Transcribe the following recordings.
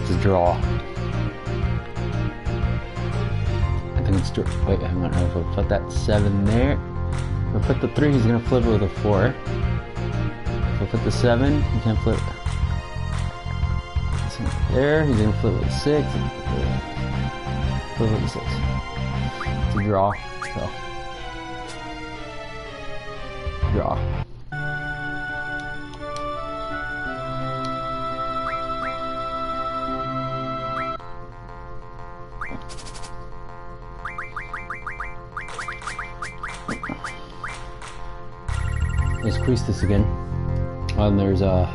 it's a draw. I think it's wait, hang on. If I put that 7 there, if I put the 3, he's gonna flip it with a 4. If I put the 7, he can't flip. There, he's gonna flip with a 6. Flip with a 6. It's a draw. So draw. Let's crease this again. And there's a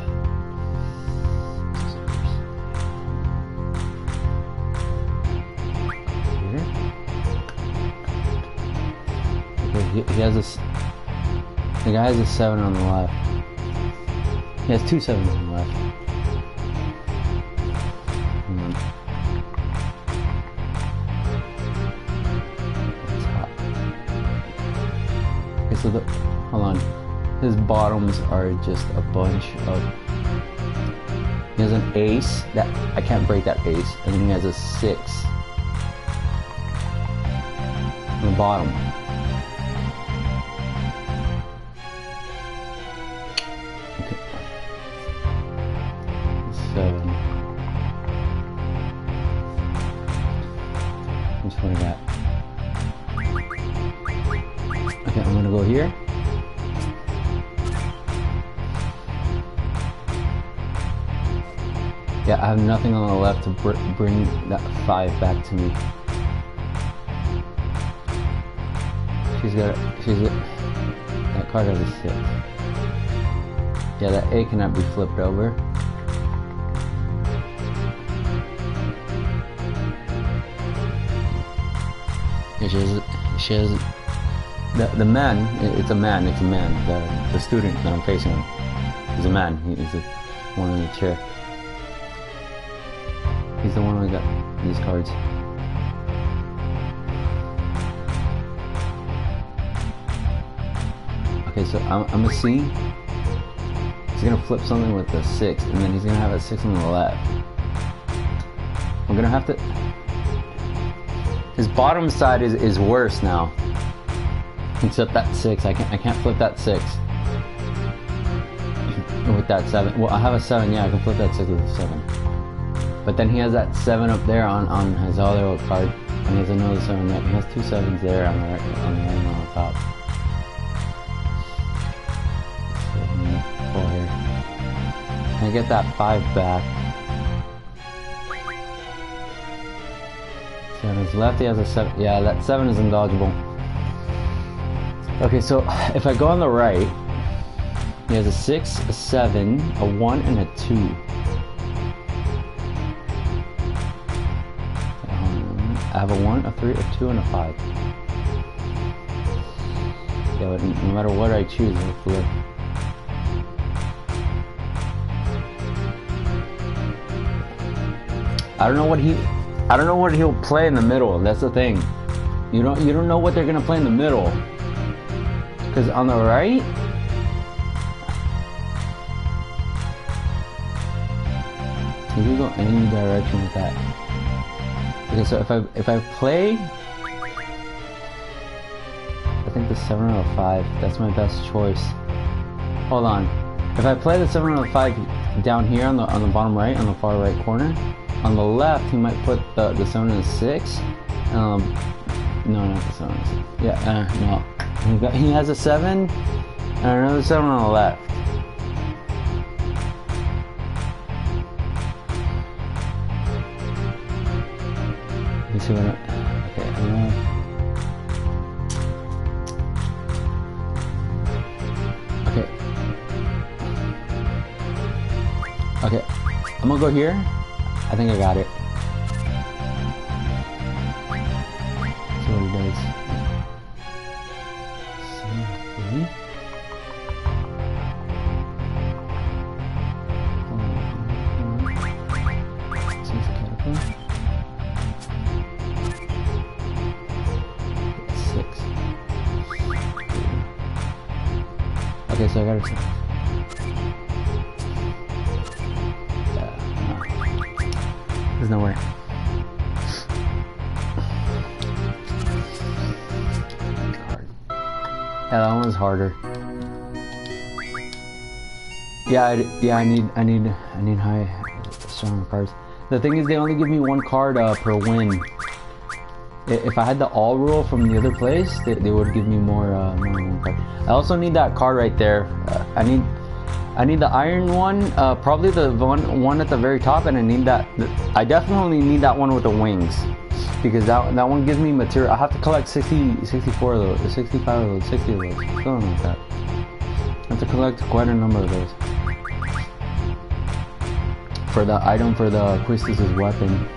he has this. The guy has a 7 on the left. He has 2 7s on the left. It's hot. Okay, so hold on. His bottoms are just a bunch of. He has an ace that I can't break that ace, and then he has a 6 on the bottom. Okay. 7. Which one I got? Okay, I'm gonna go here. Yeah, I have nothing on the left to bring that 5 back to me. That card has a 6. Yeah, that A cannot be flipped over. Yeah, she has the man. It's a man. The student that I'm facing him is a man. He's the one in the chair. He's the one who got these cards. Okay, so I'm gonna see. He's gonna flip something with the 6, and then he's gonna have a 6 on the left. I'm gonna have to. His bottom side is worse now. Except that 6, I can't flip that 6 with that 7. Well, I have a 7. Yeah, I can flip that 6 with a 7. But then he has that 7 up there on his other card, and he has another 7 there. He has 2 7s there on the right and on the top. So I'm gonna pull here. Can I get that 5 back? So on his left he has a 7. Yeah, that 7 is indodgeable. Okay, so if I go on the right, he has a 6, a 7, a 1, and a 2. I have a 1, a 3, a 2, and a 5. Yeah, but no matter what I choose, it'll flip. I don't know what he'll play in the middle. That's the thing. You don't know what they're gonna play in the middle. Because on the right, you can go any direction with that. Okay, so if I play, I think the 7 or a 5. That's my best choice. Hold on. If I play the 7 or a 5 down here on the bottom right, on the far right corner, on the left he might put the 7 and a 6. No, not the 7 and a 6. Yeah, no. He has a 7 and another 7 on the left. You see what? Okay, okay. I'm gonna go here. I think I got it. See what he does. See? Okay, so I got it. There's no way. Hard. Yeah, that one was harder. Yeah, I need high stronger cards. The thing is, they only give me one card per win. If I had the all rule from the other place, they would give me more one card. I also need that card right there. I need the iron one, probably the one at the very top, and I need that. I definitely need that one with the wings, because that one gives me material. I have to collect 64 of those, 65 of those, 60 of those, something like that. I have to collect quite a number of those for the item for the Priestess's weapon.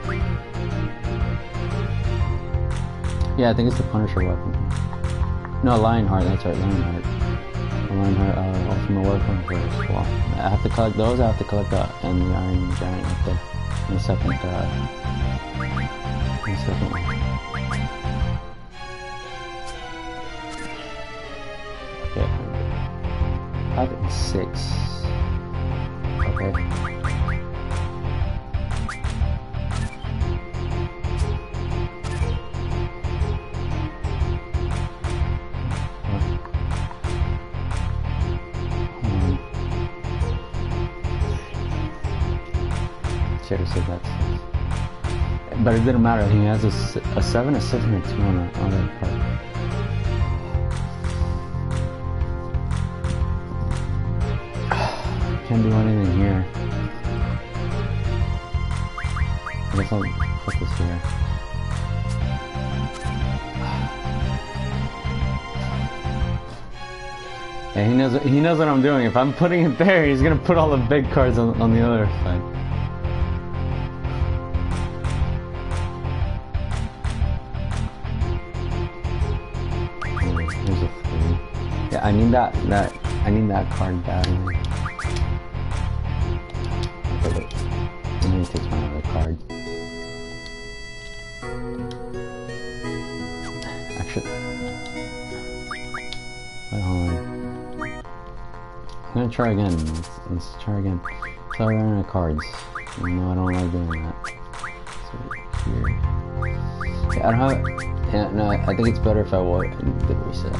Yeah, I think it's the Punisher weapon. No, Lionheart, that's right, Lionheart. Lionheart, ultimate weapon first. Well, I have to collect those, I have to collect that, and the Iron Giant right there. In the second, one. Okay. 5 and 6. Okay. Should have said that. But it didn't matter. He has a 7, a 6, and a 2 on the other part. Can't do anything here. I guess I'll put this here. Yeah, he knows what I'm doing. If I'm putting it there, he's gonna put all the big cards on the other side. There's a 3. Yeah, I need that card badly. And then he takes my other card. Actually, wait, hold on. I'm gonna try again. Let's try again. So I ran out of cards. No, I don't like doing that. So here. Yeah, I don't have. Yeah, no, I think it's better if I did reset.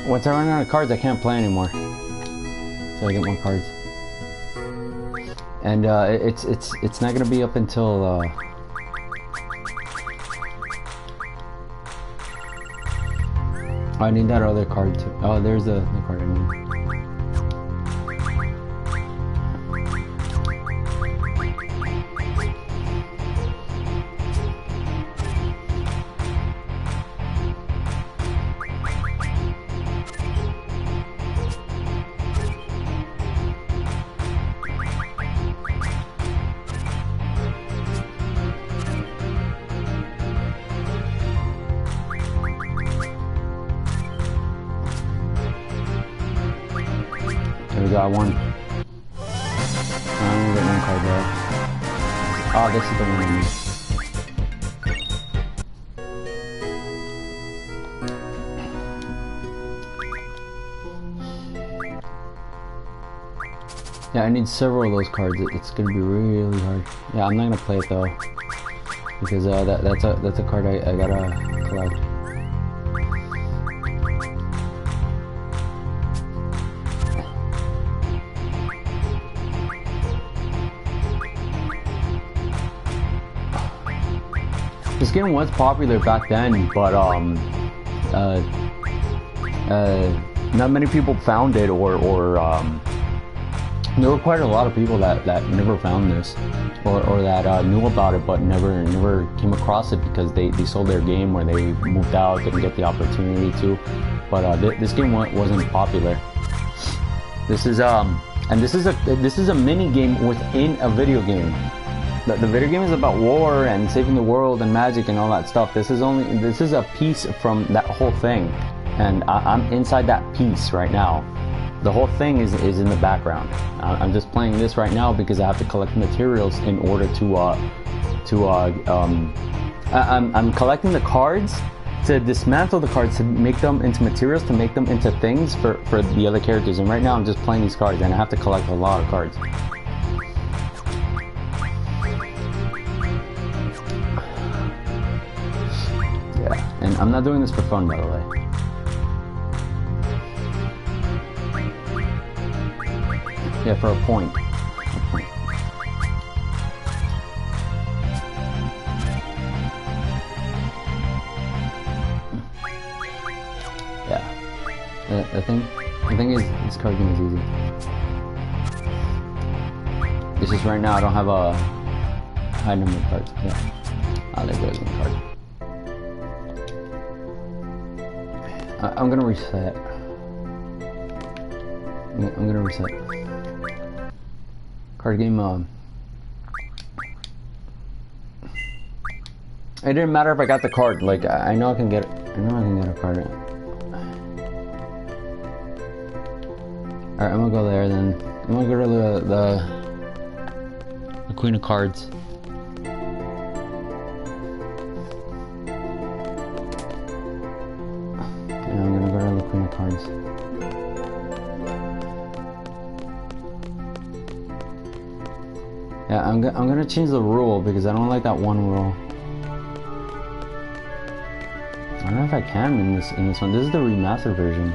Once I run out of cards, I can't play anymore. So I get more cards. And it's not gonna be up until I need that other card too. Oh, there's the card I need. We got one. I'm gonna get one card there. Oh, this is the one I need. Yeah, I need several of those cards. It's gonna be really hard. Yeah, I'm not gonna play it though, because that's a card I gotta collect. This game was popular back then, but not many people found it, or there were quite a lot of people that never found this, or that knew about it but never came across it because they sold their game, or they moved out, didn't get the opportunity to. But this game wasn't popular. This is I And this is a mini game within a video game. The video game is about war and saving the world and magic and all that stuff. This is a piece from that whole thing, and I'm inside that piece right now. The whole thing is in the background. I'm just playing this right now because I have to collect materials in order I'm collecting the cards to dismantle the cards to make them into materials, to make them into things for the other characters. And right now I'm just playing these cards and I have to collect a lot of cards. Yeah, and I'm not doing this for fun, by the way. Yeah, for a point. The thing is, this card game is easy. It's just right now I don't have a high number of cards. Yeah. There goes one card. I'm gonna reset. I'm gonna reset. Card game, it didn't matter if I got the card. Like, I know I can get a card. Alright, I'm gonna go there then. I'm gonna go to the Queen of Cards. Yeah, I'm gonna go to the Queen of Cards. Yeah, I'm gonna change the rule because I don't like that one rule. I don't know if I can in this one. This is the remastered version.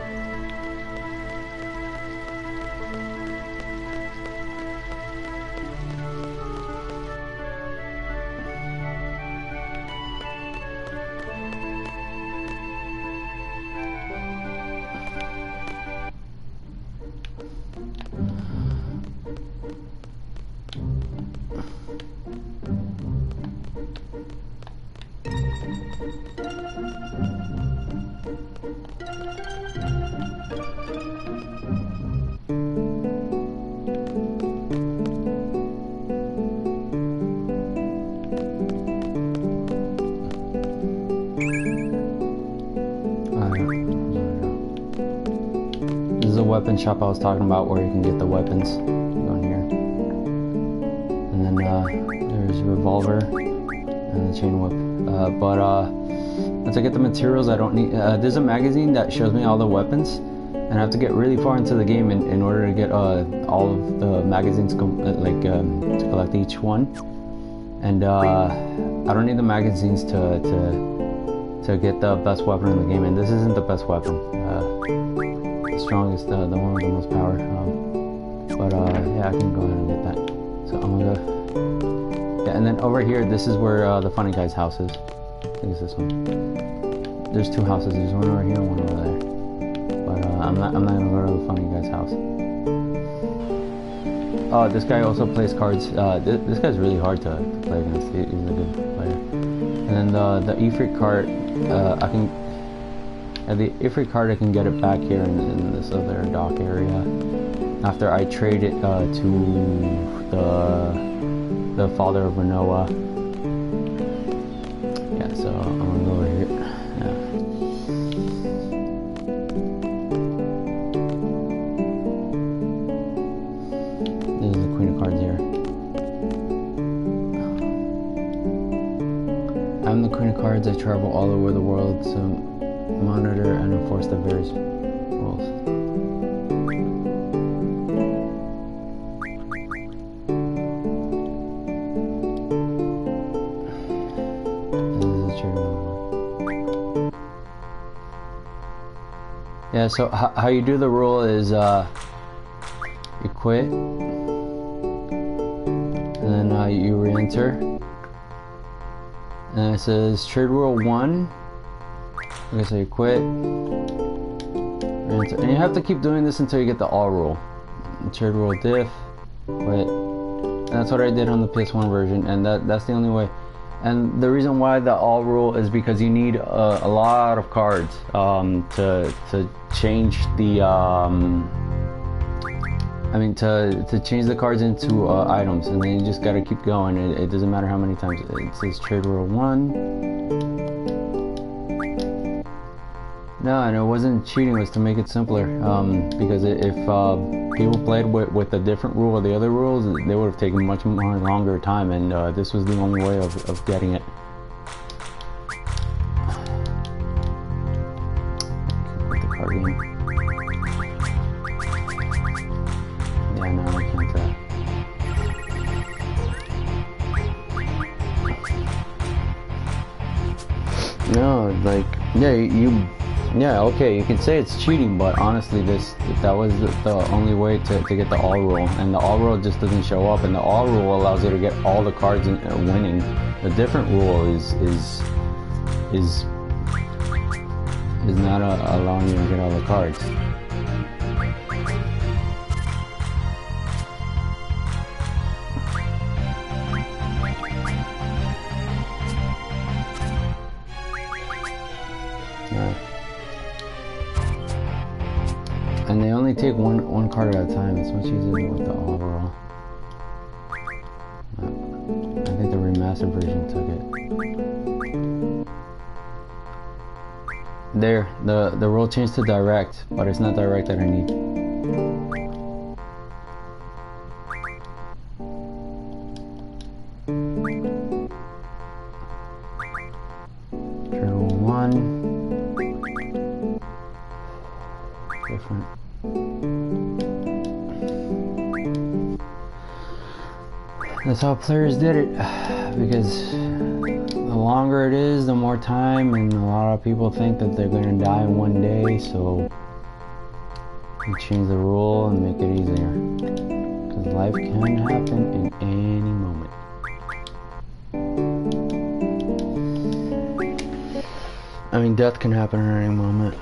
Weapon shop I was talking about, where you can get the weapons. Go in here, and then there's a revolver and the chain whip. Once I get the materials, I don't need. There's a magazine that shows me all the weapons, and I have to get really far into the game in order to get all of the magazines to collect each one. And I don't need the magazines to get the best weapon in the game, and this isn't the best weapon. Strongest, the one with the most power. Yeah, I can go ahead and get that. So I'm gonna go. Yeah, and then over here, this is where the funny guy's house is. I think it's this one. There's two houses. There's one over here and one over there. But I'm not gonna go to the funny guy's house. Oh, this guy also plays cards. This guy's really hard to play against. He's a good player. And then the Ifrit card, I can. The Ifrit card, I can get it back here in this other dock area after I trade it to the father of Renoa. Yeah, so I'm gonna go over here. Yeah. This is the Queen of Cards here. I'm the Queen of Cards. I travel all over the world, so monitor and enforce the various rules. This is a true one. Yeah, so how you do the rule is you quit, and then you re-enter, and it says trade rule 1. Okay, so you quit, and you have to keep doing this until you get the all rule. Trade rule diff, quit. And that's what I did on the PS1 version, and that's the only way. And the reason why the all rule is because you need a lot of cards to change the I mean, to change the cards into items, and then you just gotta keep going. It doesn't matter how many times. It says trade rule 1. No, and it wasn't cheating. It was to make it simpler. Because if people played with a different rule or the other rules, they would have taken much more longer time, and this was the only way of getting it. Put the card game. Yeah, no, I can't. No, like, yeah, okay, you can say it's cheating, but honestly, that was the only way to get the all rule, and the all rule just doesn't show up, and the all rule allows you to get all the cards in winning. The different rule is not allowing you to get all the cards. And they only take one card at a time. It's much easier with the all rule. I think the remastered version took it. There, the rule changed to direct, but it's not direct that I need. Trade rule 1. Different. That's how players did it, because the longer it is, the more time, and a lot of people think that they're going to die in one day, so you change the rule and make it easier, because life can happen in any moment. I mean, death can happen at any moment.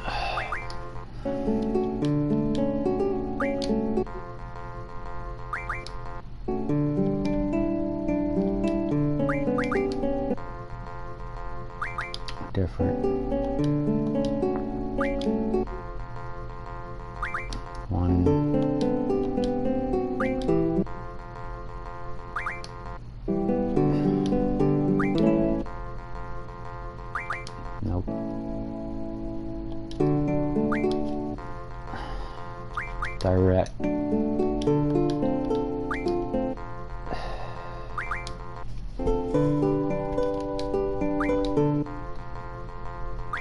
Different. 1. Nope. Direct.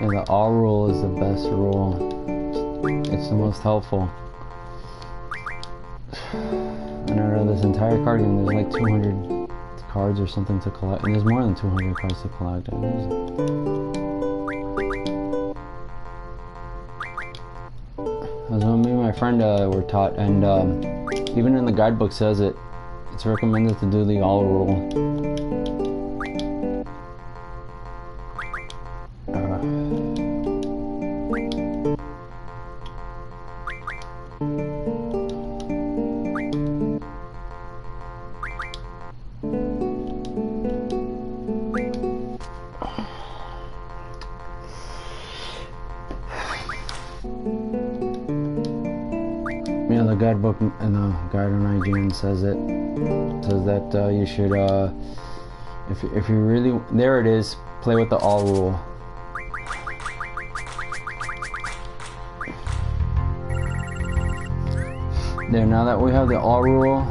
Yeah, the all rule is the best rule. It's the most helpful. And out of this entire card game, there's like 200 cards or something to collect. And there's more than 200 cards to collect. That's what me and my friend were taught. And even in the guidebook says it's recommended to do the all rule. Yeah, the guidebook and the guide on IGN says that you should if you really, there it is, play with the all rule. There, now that we have the all rule,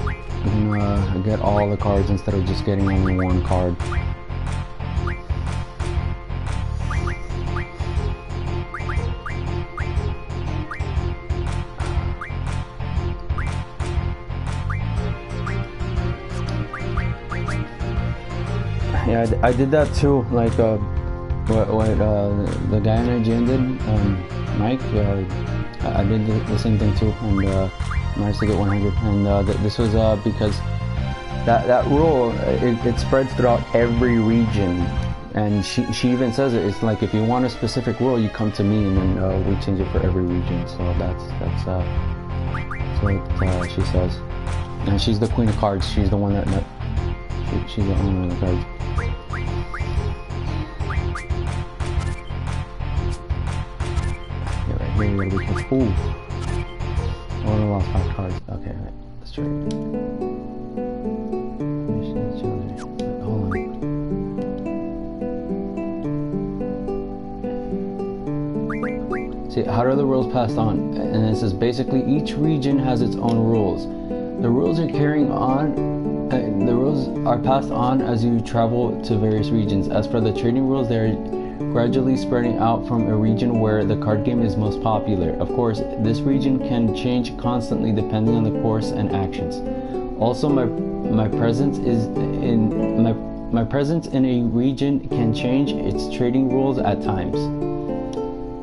we can get all the cards instead of just getting only one card. Yeah, I did that too. Like what the guy in IGN did, Mike. I did the same thing too, and managed to get 100. And this was because that rule it spreads throughout every region, and she even says it. It's like if you want a specific rule, you come to me, and then we change it for every region. So that's what she says. And she's the queen of cards. She's the one that she's the owner of the cards. here, you gotta be careful. Ooh. I would've lost my cards. Okay, wait. Let's try it. Hold on. See, how are the rules passed on? And this is basically each region has its own rules. The rules are carrying on. The rules are passed on as you travel to various regions. As for the trading rules, they're gradually spreading out from a region where the card game is most popular. Of course, this region can change constantly depending on the course and actions. Also, my presence in a region can change its trading rules at times.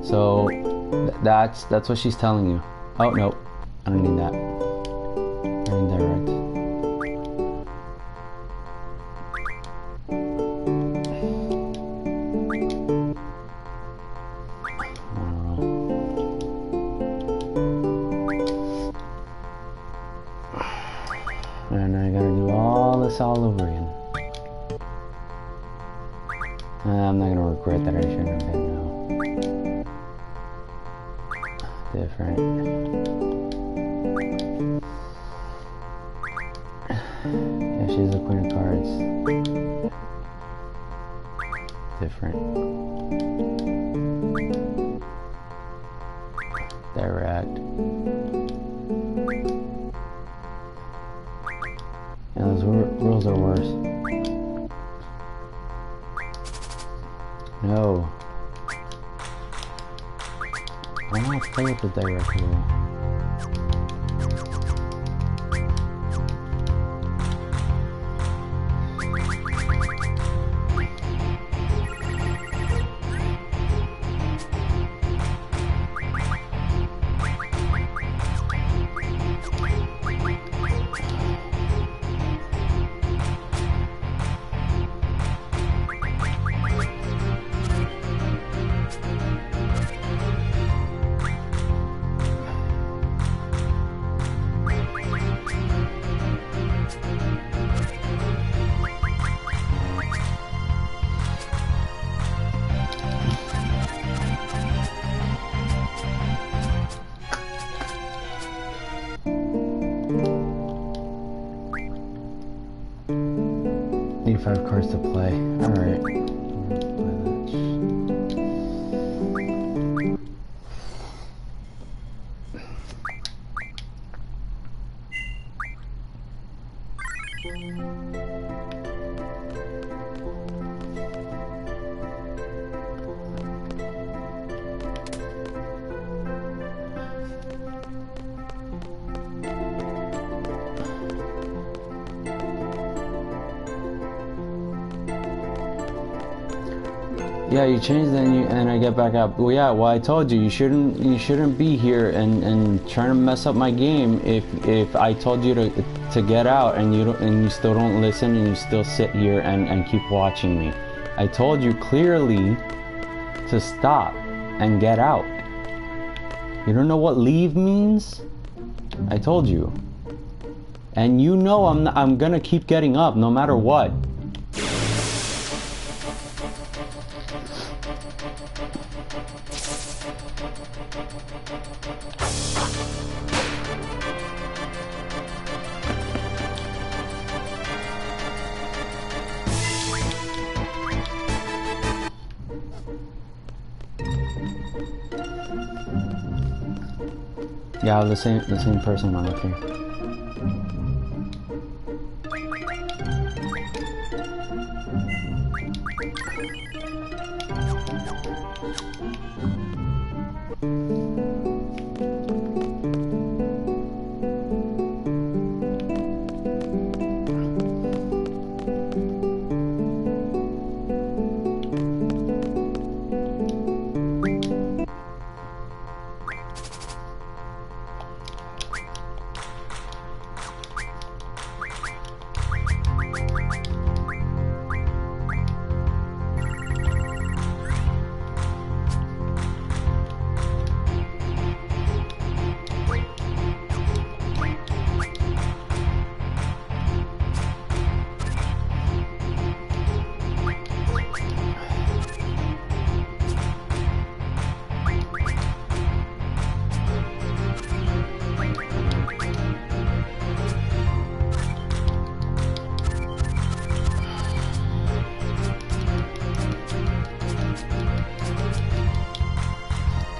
So that's what she's telling you. Oh no, I don't need that. I need that right. And I gotta do all this all over again. I'm not gonna regret that I shouldn't have been now. Different. Yeah, she's the queen of cards. Different. Direct. Yeah, those rules are worse. No. I don't want to play with the direct rule. Need 5 cards to play. Alright. Yeah, you changed and I get back up. Well, yeah, well I told you shouldn't be here and trying to mess up my game if I told you to get out and you still don't listen and you still sit here and keep watching me. I told you clearly to stop and get out. You don't know what leave means? I told you. And you know I'm gonna keep getting up no matter what. Yeah, the same person on up here.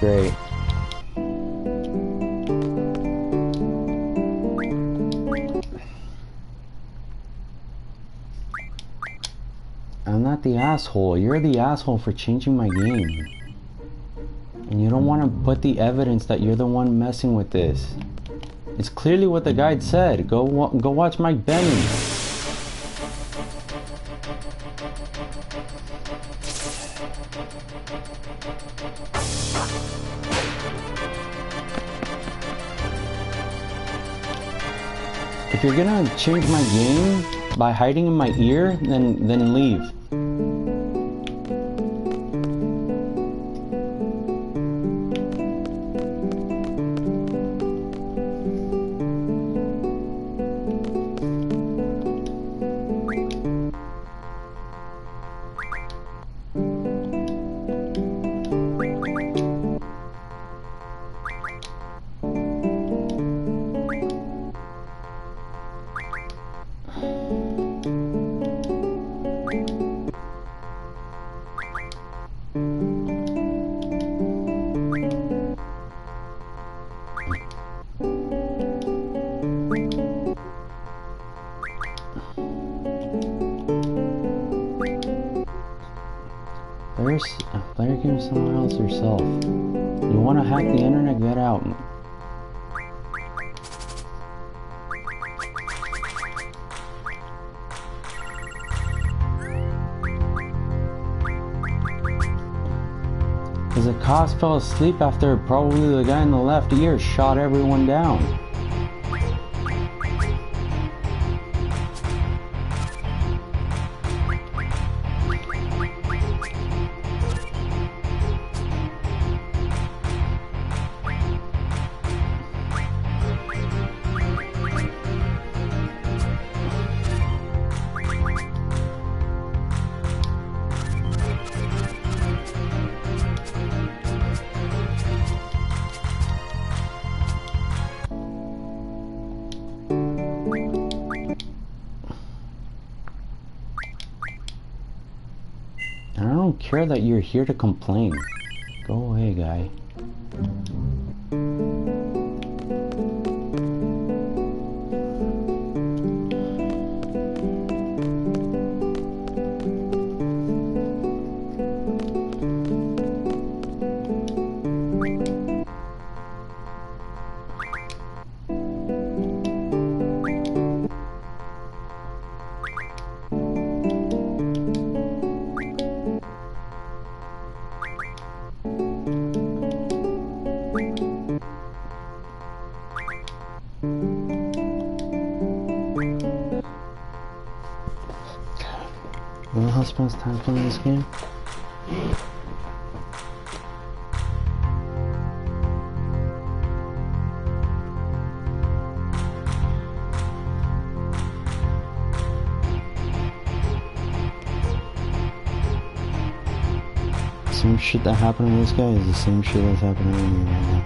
Great. I'm not the asshole. You're the asshole for changing my game. And you don't want to put the evidence that you're the one messing with this. It's clearly what the guide said. Go watch Mike Benny. If you're gonna change my game by hiding in my ear, then leave. Play your game somewhere else yourself. You want to hack the internet? Get out. Because the cops fell asleep after probably the guy in the left ear shot everyone down. And I don't care that you're here to complain. Go away, guy. You know how spends time playing this game? Same shit that happened to this guy is the same shit that's happening to me right now.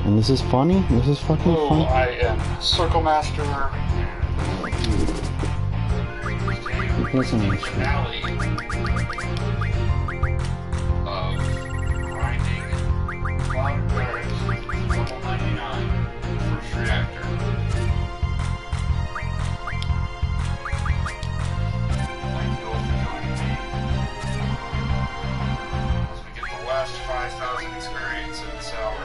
And this is funny? This is fucking funny? I am Circle Master. It doesn't make sense. Finale of grinding cloud barracks level 99 first reactor. Thank you all for joining me as we get the last 5,000 experience in this hour.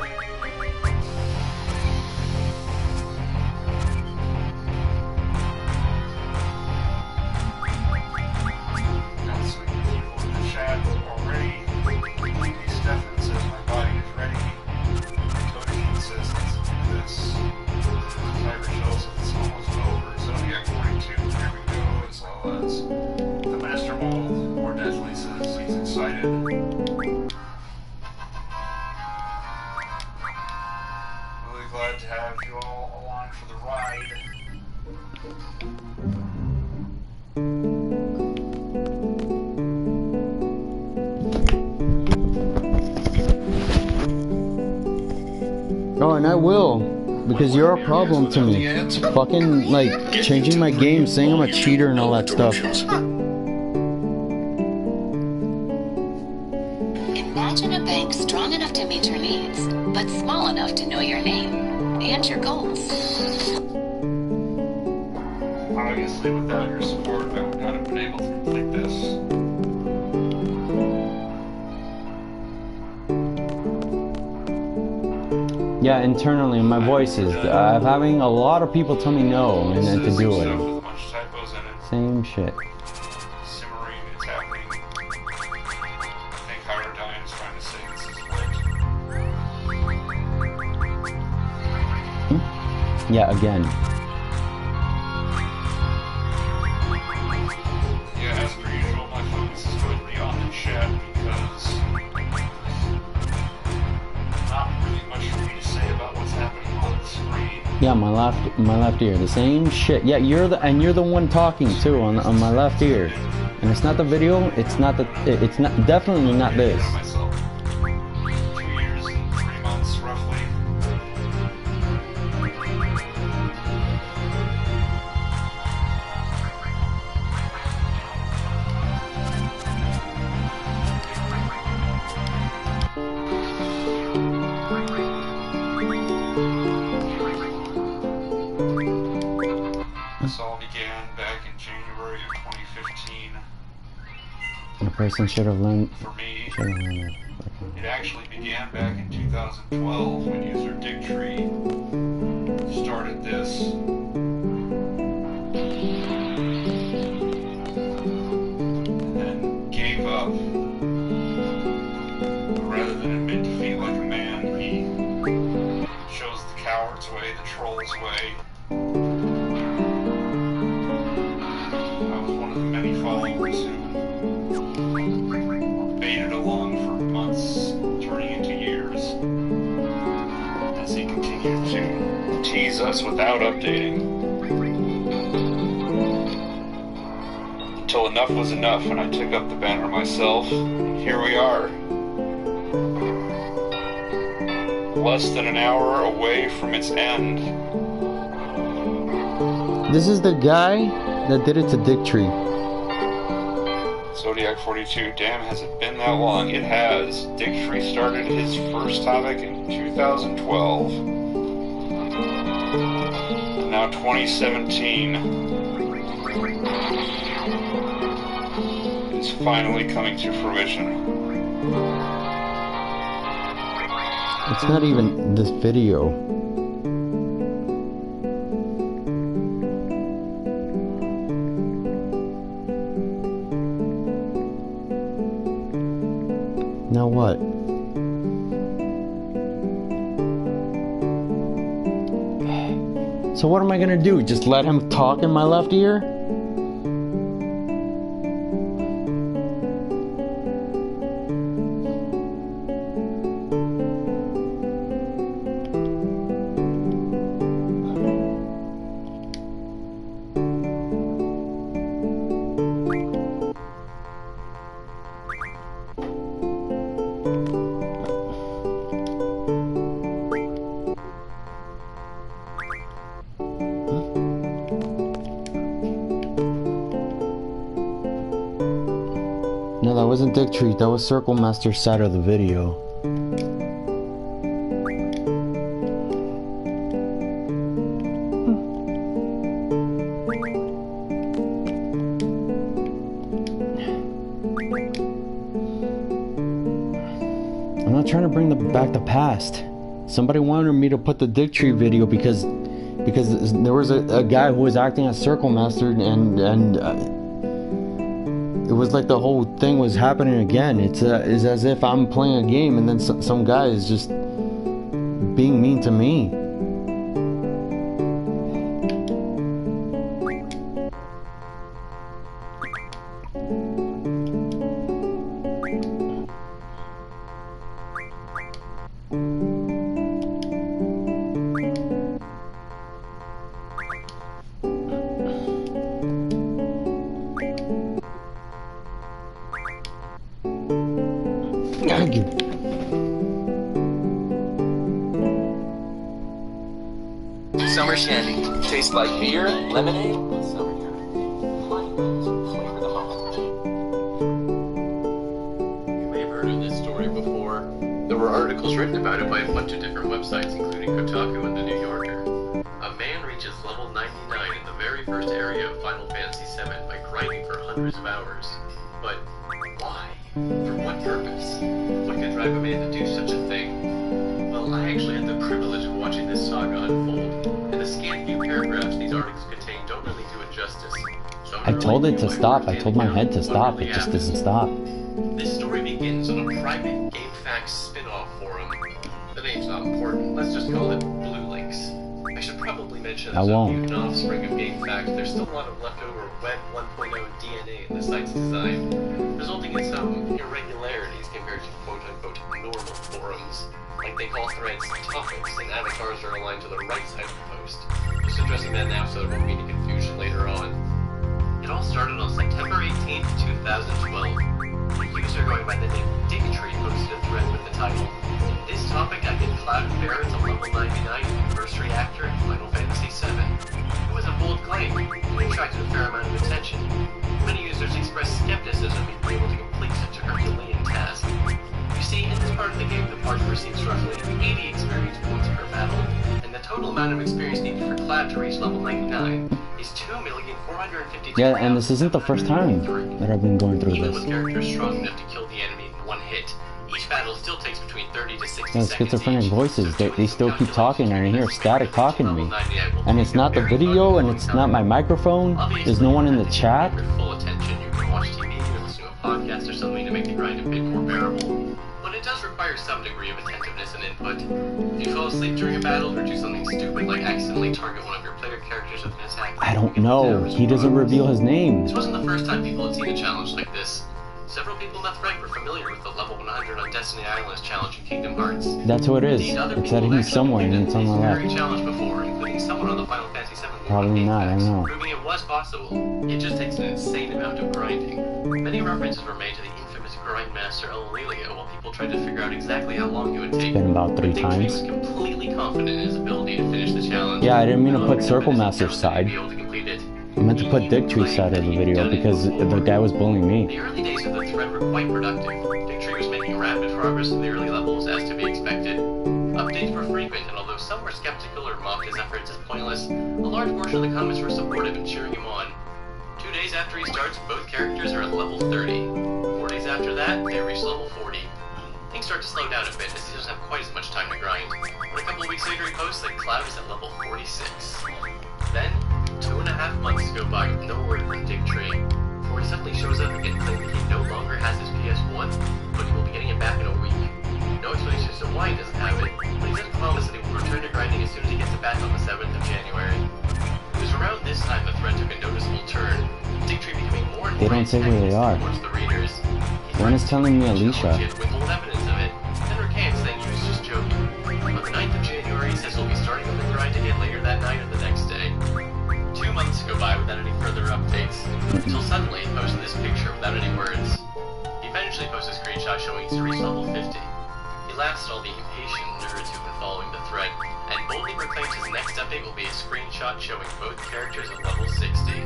Glad to have you all along for the ride. Oh, and I will, because you're a problem to me. Fucking, like, changing my game, saying I'm a cheater and all that stuff. Imagine a bank strong enough to meet your needs, but small enough to know your name and your goals. Obviously, without your support, I would not have been able to complete this. Yeah, internally, my voice is. I'm having a lot of people tell me no and then to do it. With a bunch of typos in it. Same shit. Simmering, it's happening. I think Hydrodine is trying to say this is lit. Yeah, again. Yeah, as per usual, my focus is going to be on the chat because not really much for me to say about what's happening on the screen. Yeah, my left ear, the same shit. Yeah, you're the one talking too on my left ear, and it's not the video. It's not definitely not this. Myself. 2 years and 3 months, roughly. This all began back in January of 2015. The person should have learned. For me, it actually began back in 2012 when user Digtree started this. And then gave up. But rather than admit defeat like a man, he chose the coward's way, the troll's way. I was one of the many followers who baited along for months, turning into years, as he continued to tease us without updating. Until enough was enough, and I took up the banner myself, and here we are. Less than an hour away from its end. This is the guy that did it to Digtree. Zodiac 42, damn, has it been that long? It has. Digtree started his first topic in 2012. Now 2017. It is finally coming to fruition. It's not even this video. Now what? So what am I gonna do? Just let him talk in my left ear? No, that wasn't Digtree, that was Circle Master's side of the video. I'm not trying to bring back the past. Somebody wanted me to put the Digtree video because there was a guy who was acting as Circle Master and it was like the whole thing was happening again. It's as if I'm playing a game and then some guy is just being mean to me. Summer shandy. Tastes like beer, lemonade, and summer yarn. Flavor the moment. You may have heard of this story before. PS4, there were articles written about it by a bunch of different websites, including Kotaku and the New Yorker. A man reaches level 99 in the very first area of Final Fantasy VII by grinding for hundreds of hours. But why? For what purpose? What could drive a man to do such a thing? Well, I actually had the privilege of watching this saga unfold, and the scant few paragraphs these articles contain don't really do it justice. So I told it to stop. I told my head to stop. It just doesn't stop. This story begins on a private GameFAQs spin-off forum. The name's not important. Let's just call it Blue Links. I should probably mention as a mutant offspring of GameFAQs, there's still a lot of leftover Web 1.0 DNA in the site's design, resulting in some irregularities compared to quote-unquote normal forums. Like they call threads topics, and avatars are aligned to the right side of the post. Just addressing that now so there won't be any confusion later on. It all started on September 18th, 2012. A user going by the name Dicktree posted a thread with the title, "In this topic I get Cloud Barrett's a level 99 anniversary actor in Final Fantasy VII." It was a bold claim, and attracted a fair amount of attention. Many users expressed skepticism in being able to complete such a Herculean task. You see, in this part of the game, the party receives roughly 80 experience points per battle, and the total amount of experience needed for Cloud to reach level 99 is 2,452,000. Yeah, and this isn't the first time that I've been going through Even this. with characters strong enough to kill the enemy in one hit, each battle still takes between 30 to 60 Yeah, seconds schizophrenic each. voices, they still keep talking, and I hear static talking to me. And it's not the video, and it's not my microphone, there's no one in the chat. For full attention, you can watch TV or listen to a podcast or something to make the grind a bit more bearable. But it does require some degree of attentiveness and input. If you fall asleep during a battle or do something stupid like accidentally target one of your player characters with an attack, I don't know, he doesn't reveal his name. This wasn't the first time people had seen a challenge like this. Several people in the thread were familiar with the level 100 on Destiny Islands challenge in Kingdom Hearts. That's who it is. It's that he's somewhere and it's on my left. Challenge before, including someone on the Final Fantasy VII. Probably not, I don't know. Proving it was possible. It just takes an insane amount of grinding. Many references were made to the infamous Grindmaster Aurelia while people tried to figure out exactly how long it would take. It's been about 3 Dick times. was completely confident in his ability to finish the challenge. Yeah, I didn't mean to put Circle Master's side. Be able to complete it. I meant to put Dicktree's side of the video because the guy was bullying me. The early days of the thread were quite productive. Dicktree was making rapid progress in the early levels as to be expected. Updates were frequent, and although some were skeptical or mocked his efforts as pointless, a large portion of the comments were supportive and cheering him on. 2 days after he starts, both characters are at level 30. 4 days after that, they reach level 40. Things start to slow down a bit as he doesn't have quite as much time to grind. But a couple of weeks later he posts that Cloud is at level 46. Then, 2.5 months go by with no word from Dicktree, before he suddenly shows up again claiming he no longer has his PS1, but he will be getting it back in a week. No explanation as to why he doesn't have it, but he does promise that he will return to grinding as soon as he gets it back on the 7th of January. It was around this time the thread took a noticeable turn, Dicktree becoming more and more They don't say where they are. towards the readers. One is telling me Alicia. With full evidence of it, then recants saying he was just joking. On the 9th of January, he says he'll be starting up the grind again later that night or the next day. 2 months go by without any further updates, until suddenly he posted this picture without any words. He eventually posted a screenshot showing he's reached level 50. He laughs at all the impatient nerds who've been following the thread, and boldly proclaims his next update will be a screenshot showing both characters at level 60.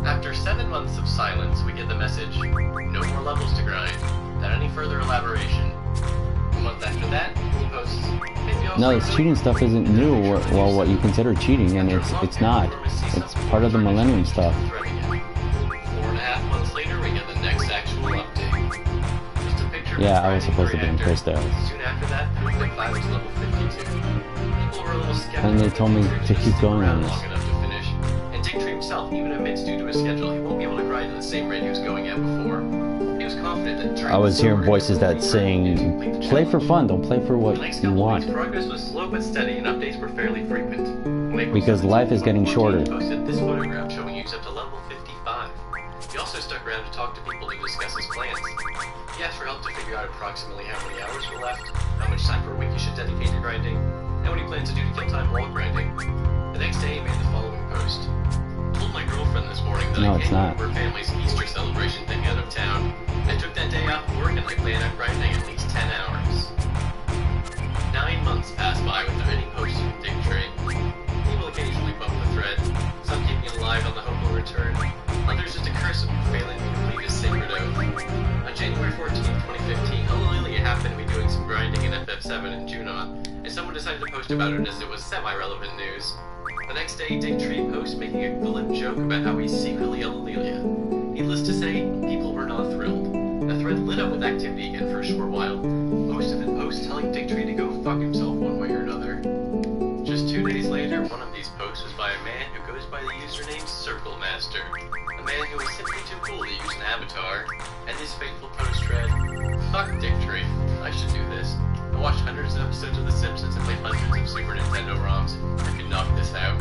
After 7 months of silence, we get the message, no more levels to grind, without any further elaboration. A month after that, he posts, No, this cheating stuff isn't new, well, what you consider cheating, and it's not. It's part of the Millennium stuff. 4.5 months later, we get the next actual update. Just a picture Yeah, I was supposed to be pissed out. Soon after that, proof that Cloud was level 52. People were a little skeptical. And they told me to keep going on this. Long enough to finish. And Dicktree himself even admits due to his schedule, he won't be able to grind at the same rate he was going at before. He was confident that I was hearing voices that saying, play for fun, don't play for what you want. Progress was slow but steady, and updates were fairly frequent. Because life is getting shorter. He posted this photograph showing he's up to level 55. He also stuck around to talk to people to discuss his plans. He asked for help to figure out approximately how many hours were left, how much time per week he should dedicate to grinding, and what he plans to do to kill time while grinding. The next day he made the following post. Told my girlfriend this morning that I came to her family's Easter celebration thing out of town. I took that day off work and I plan on grinding at least 10 hours. 9 months pass by without any posts from Dicktree. He will occasionally bump the thread, some keeping it alive on the hope he'll return, others just a curse of failing to complete his sacred oath. On January 14, 2015, Hallelujah happened FF7 and Junon, and someone decided to post about it as it was semi-relevant news. The next day, Dicktree posts making a glib joke about how he's secretly Alelia. Needless to say, people were not thrilled. The thread lit up with activity again for a short while. Most of it posts telling Dicktree to go fuck himself one way or another. Just 2 days later, one of these posts was by a man who goes by the username Circle Master. A man who is simply too cool to use an avatar, and his fateful post read, "Fuck Dicktree, I should do this. I watched hundreds of episodes of The Simpsons and played hundreds of Super Nintendo ROMs. I could knock this out."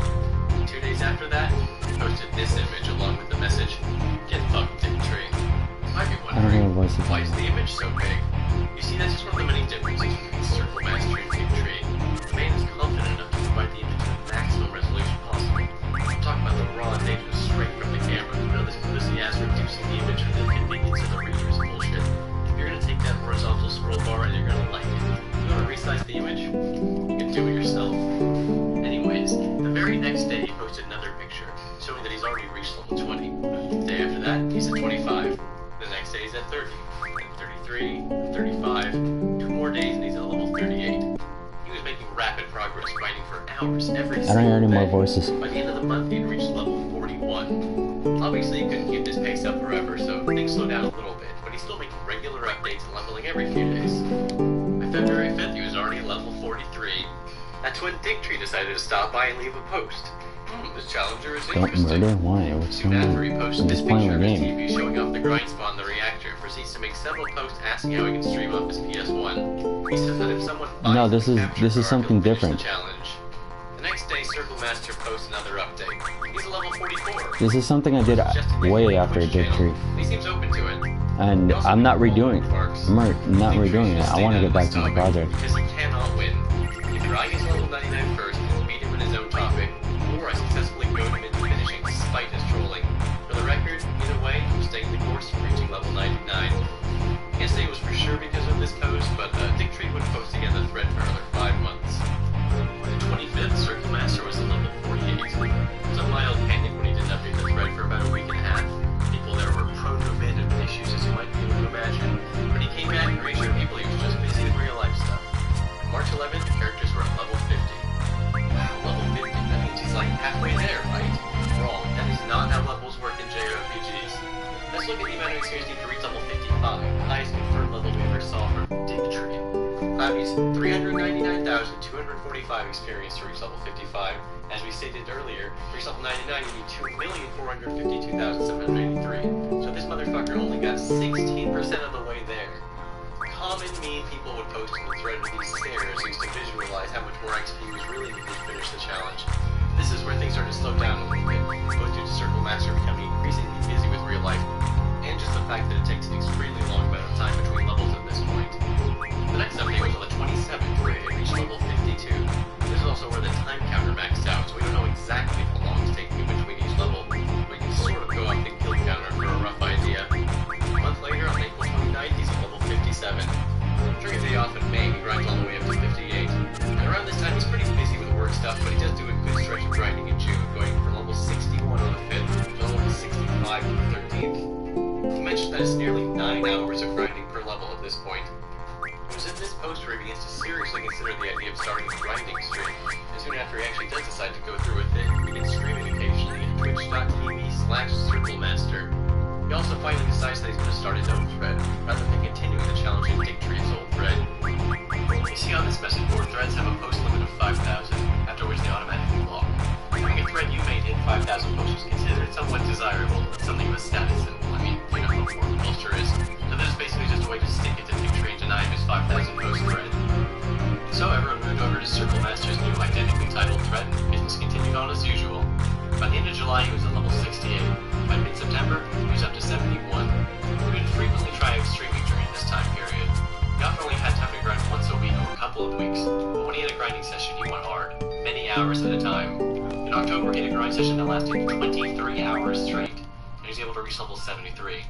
2 days after that, he posted this image along with the message, "Get fucked, Dicktree." You might be wondering, why is the image so big? You see, that's just one of the many differences between Circle Master and Dicktree. The man is confident enough to provide the image with the maximum resolution possible. I'm talking about the raw data straight from the camera. None of this publicity-ass reducing the image for the convenience of the reader's bullshit. If you're gonna take that horizontal scroll bar and you're gonna like it, you wanna resize the image? You can do it yourself. Anyways, the very next day he posted another picture, showing that he's already reached level 20. The day after that, he's at 25. The next day he's at 30, then 33, 35, 2 more days and he's at level 38. He was making rapid progress, grinding for hours every single day. I don't hear any more voices. By the end of the month, he'd reached level 41. Obviously, he couldn't keep this pace up forever, so things slowed down a little bit, but he's still making regular updates and leveling every few days. By February 5th, he was already at level 43. That's when Dicktree decided to stop by and leave a post. This challenger is interesting. Don't murder? Why? What's Soon going after he on? posted I'm this just playing picture of the his game. TV showing off the grind spot in the reactor, proceeds to make several posts asking how he can stream off his PS1. He says that if someone No, buys this the is capture something card, he'll finish different. the challenge. The next day, Circle Master posts another update. He's at level 44. This is something I did way after Dicktree, He seems open to it. and I'm not redoing it. I'm not redoing it. I want to get back to my project. Because he cannot win. Either I get level 99 first and beat him in his own topic, or I successfully goad him into finishing despite his trolling. For the record, either way, I'm staying the course and reaching level 99. Can't say it was for sure because of this post, but Dicktree would post again the thread for another 5 months. On the 25th, Circle Master was at level 48. It was a mild panic when he didn't update the thread for about a week and a half. People there were prone to abandonment issues, as you might be able to imagine. When he came back and reassured people he was just busy with real-life stuff. On March 11th, characters were at level 50. Wow, level 50, that means he's like halfway there, right? Wrong, that is not how levels work in JRPGs. Let's look at the amount of experience needed to reach level 55, the highest confirmed level we ever saw from Dicktree. Cloudy's 399,245 experience to reach level 55. As we stated earlier, to reach level 99 you need 2,452,783. So this motherfucker only got 16% of the way there. Common mean people would post in the thread with these stairs used to visualize how much more XP was really needed to finish the challenge. This is where things started to slow down a little bit, both due to Circle Master becoming increasingly busy with real life, and just the fact that it takes an extremely long amount of time between levels at this point. The next update was on the 27th, where it reached level 52. This is also where the time counter maxed out, so we don't know exactly how long it's taking in between each level, but you can sort of go up the kill counter for a rough idea. A month later, on April 29th, he's at level 57. During a day off in May, he grinds all the way up to 58. And around this time, he's pretty busy with work stuff, but he does do a good stretch of grinding in June, going from level 61 on the 5th to level 65 on the 13th. He mentioned that it's nearly 9 hours of grinding per level at this point. It was in this post where he begins to seriously consider the idea of starting a grinding stream, and soon after he actually does decide to go through with it, he begins streaming occasionally at twitch.tv/CircleMaster. He also finally decides that he's going to start his own thread, rather than continuing the challenge in Dicktree's old thread. You see on this message board, threads have a post limit of 5,000, after which they automatically lock. During a thread you made hit 5,000 posts was considered somewhat desirable, something of a status symbol. I mean, you know what work culture is. So this is basically just a way to stick it to Dicktree and deny him his 5,000 post thread. So everyone moved over to Circle Master's new identically titled thread, and business continued on as usual. By the end of July, he was at level 68. By mid-September, he was up to 71. He would frequently try streaming during this time period. He often only had time to grind once a week or a couple of weeks, but when he had a grinding session, he went hard, many hours at a time. In October, he had a grind session that lasted 23 hours straight, and he was able to reach level 73.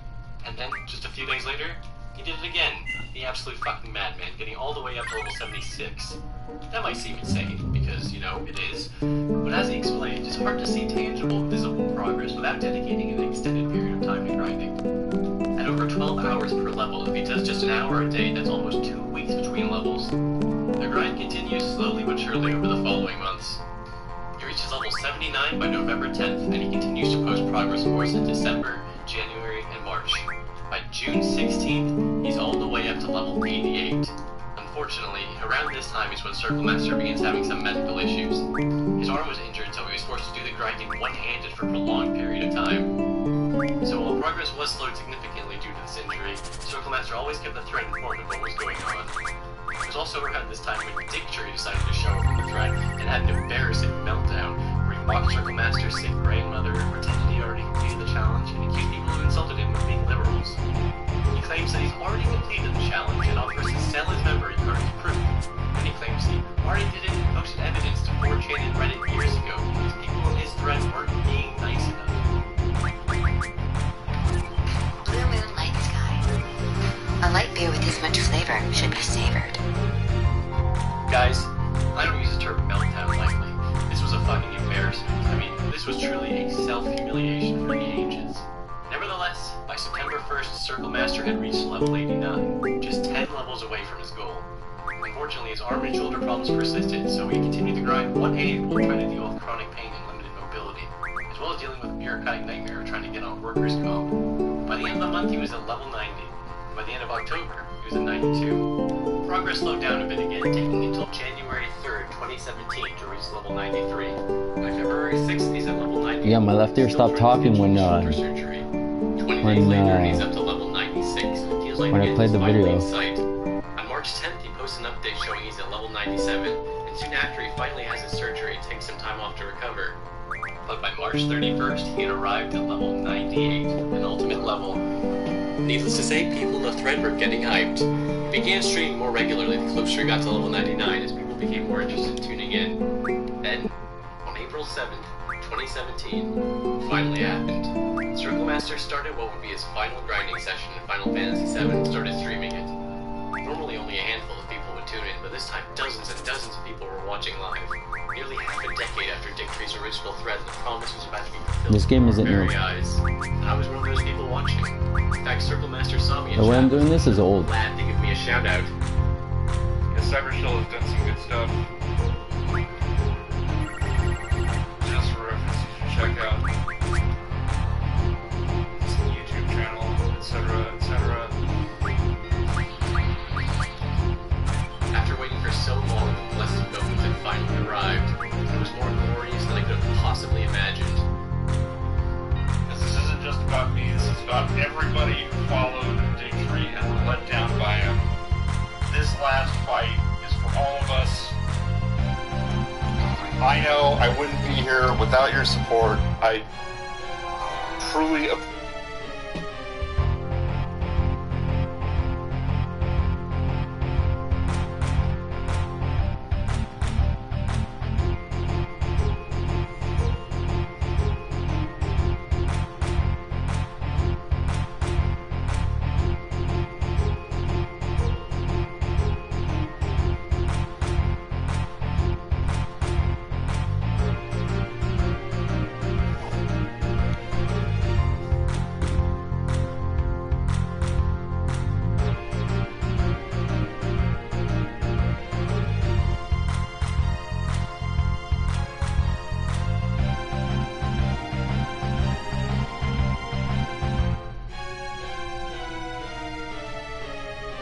And then, just a few days later, he did it again. The absolute fucking madman, getting all the way up to level 76. That might seem insane, because, you know, it is. But as he explained, it's hard to see tangible, visible progress without dedicating an extended period of time to grinding. At over 12 hours per level, if he does just an hour a day, that's almost 2 weeks between levels. continues slowly but surely over the following months. He reaches level 79 by November 10th, and he continues to post progress reports in December, January, and March. By June 16th, he's all the way up to level 88. Unfortunately, around this time is when Circle Master begins having some medical issues. His arm was injured, so he was forced to do the grinding one-handed for a prolonged period of time. So while progress was slowed significantly due to this injury, Circle Master always kept the thread informed of what was going on. It was also around this time when Dictory decided to show up in the thread and had an embarrassing meltdown where he mocked Circle Master's sick grandmother, pretended he already completed the challenge, and accused people who insulted him of being liberals. He claims that he's already completed the challenge and offers to sell his memory card as proof. And he claims he already did it and posted evidence to 4chan and Reddit years ago because people in his thread weren't being nice enough. Blue moon light sky. A light beer with this much flavor should be savored. Guys, I don't use the term meltdown lightly. This was a fucking embarrassment. I mean, this was truly a self-humiliation for the ages. Nevertheless, by September 1st, Circle Master had reached level 89, just 10 levels away from his goal. Unfortunately, his arm and shoulder problems persisted, so he continued to grind one-handed while trying to deal with chronic pain and limited mobility, as well as dealing with a bureaucratic nightmare of trying to get on workers' comp. By the end of the month, he was at level 90. By the end of October, he was at 92. Progress slowed down a bit again, taking until January 3rd, 2017 to reach level 93. By February 6th, he's at level 90. Yeah, my left ear stopped talking when surgery. 20 days later, he's up to level 96. It feels like when I played the video. On March 10th, he posts an update showing he's at level 97, and soon after, he finally has his surgery and takes some time off to recover. But by March 31st, he had arrived at level 98, an ultimate level. Needless to say, people in the thread were getting hyped. He began streaming more regularly the closer he got to level 99 as people became more interested in tuning in. Then, on April 7th, 2017, finally happened. Circle Master started what would be his final grinding session in Final Fantasy VII and started streaming it. Normally only a handful of people would tune in, but this time dozens and dozens of people were watching live. Nearly half a decade after Dictory's original thread, the promise was about to be fulfilled This game isn't before new. our very eyes. And I was one of those people watching. In fact, Circle Master saw me in The way chat. I'm doing this is old. Glad to give me a shout out. Yeah, Cybershell has done some good stuff. Just for reference, you should check out his YouTube channel, etc., etc. After waiting for so long, the blessed moment had finally arrived. It was more glorious than I could have possibly imagined. This isn't just about me, this is about everybody who followed Dictory and were let down by him. This last fight is for all of us. I know I wouldn't be here without your support. I truly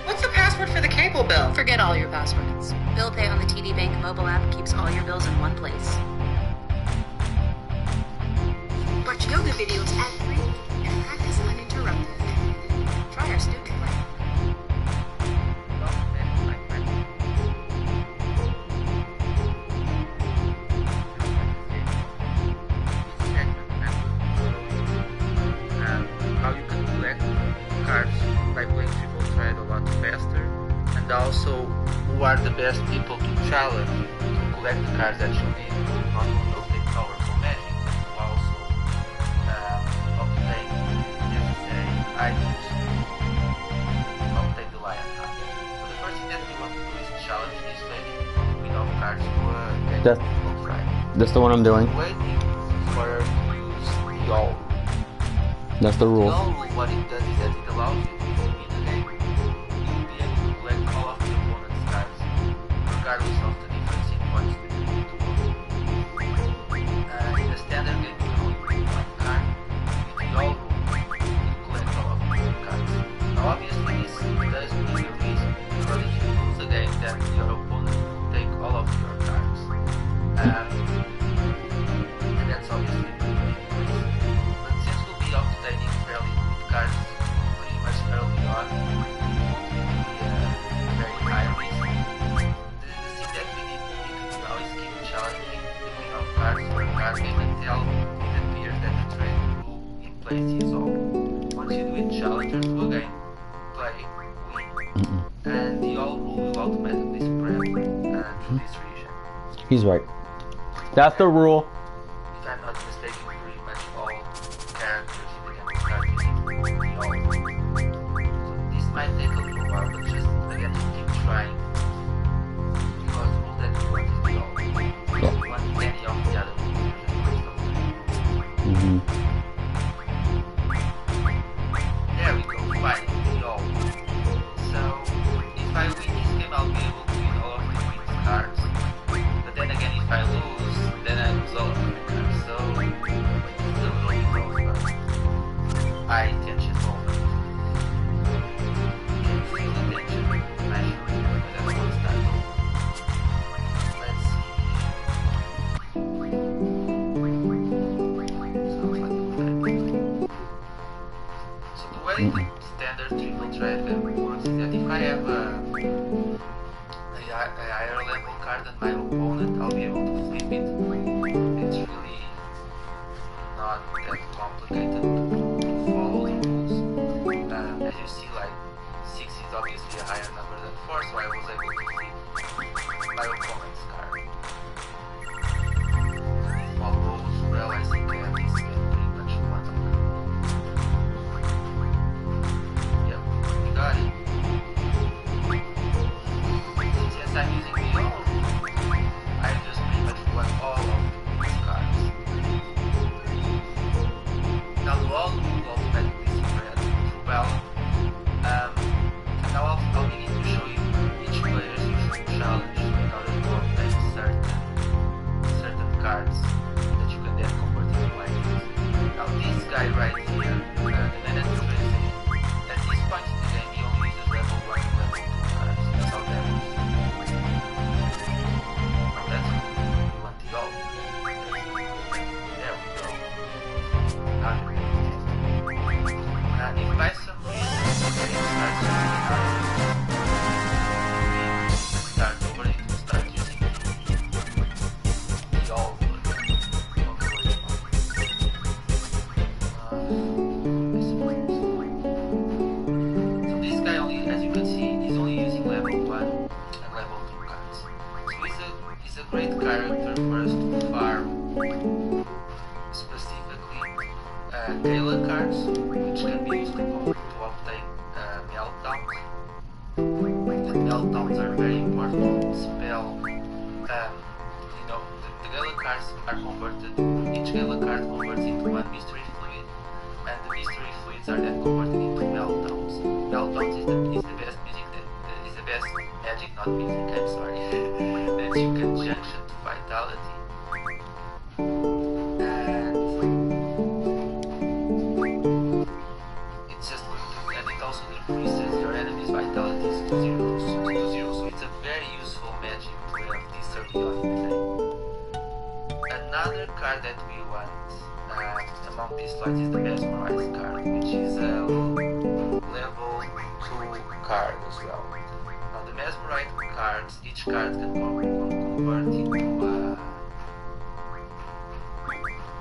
What's the password for the cable bill? Forget all your passwords. Bill Pay on the TD Bank mobile app keeps all your bills in one place. Watch yoga videos ad-free and practice uninterrupted. Try our student plan. How you can collect cards by playing triple thread a lot faster, and also who are the best people to challenge to collect the cards that you need. Not only obtain powerful magic, but also obtain necessary items, obtain the lion card. So the first thing that we want to do is challenge this lady with all cards to get triple thread. That's the one I'm doing. Waiting for her to use the all. That's the rule. No, what it does is that it allows you to in the game to be able to collect all of the opponent's cards, regardless of the then your opponent will take all of your cards. And that's obviously pretty big risk. But since we'll be obtaining fairly good cards pretty much early on, it won't be very high risk. The thing that we need to now is keep challenging the queen of cards for a card game until it appears that the trade rule in place is all. Once you do it, challenger to a game, play, win, and the all rule will automatically spread through this region. He's right. That's the rule. If I'm not mistaken, pretty much all characters in the game start using the all rule. So this might take a little while, but just again keep trying. Because the rule that you want is the all rule. You want any of the other rules. There we go, finally, the all rule. So if I win this game, I'll be able to win all of the queen's cards. But then again, if I lose, then I lose all of my cards. So it's a little bit of high tension moment. Can you feel the tension? I should remember that once that's over. Let's see. So the way standard triple threat works is that if I have a higher level card than my opponent, I'll be able to flip it. It's really not that complicated to follow the rules. As you see, like 6 is obviously a higher number than 4, so I was able to flip my opponent's card. If all goes well, I think I have this game pretty much won. Yep, we got it. Since I'm using the all rule, I just pretty much won all of these cards. Now the all rule automatically spread well. Now I'll begin to show you each player's usual challenge in order to obtain certain cards that you can then convert into items. Now this guy right here, the man at the train, at this point in the game he only uses level 1 and level 2 cards. That's how that is. Now that's you want the all. There we go. Now you can use it. If by some reason the game starts using start over, it will start using the all rule again. So this guy only, as you can see, is only using level 1 and level 2 cards. So he's a great character for us to farm, specifically Gala cards, which can be used to obtain meltdowns. And meltdowns are very important to spell. You know, the Gala cards are converted, each Gala card converts into one mystery fluid, and the mystery fluids are then converted into meltdowns. Meltdowns is the best music is the best magic, not music, I'm sorry, that you can junction to vitality. Increases your enemy's vitality to 0, so it's a very useful magic to have this early on in the game. Another card that we want among these slots is the Mesmerize card, which is a level 2 card as well. Now the Mesmerize cards, each card can convert into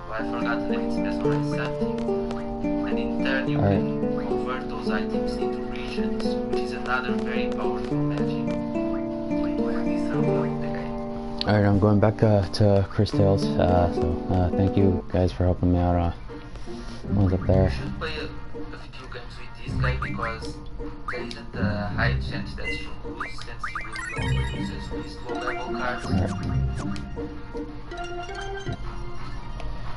I forgot the name, it's Mesmerize something, and in turn you can convert those items into regions, which is another very powerful magic to have this early in the game. Alright, I'm going back to Chris Tales, so thank you guys for helping me out. One's up there. You should play a few games with this guy because there isn't a high chance that you lose since he really only uses these low level cards.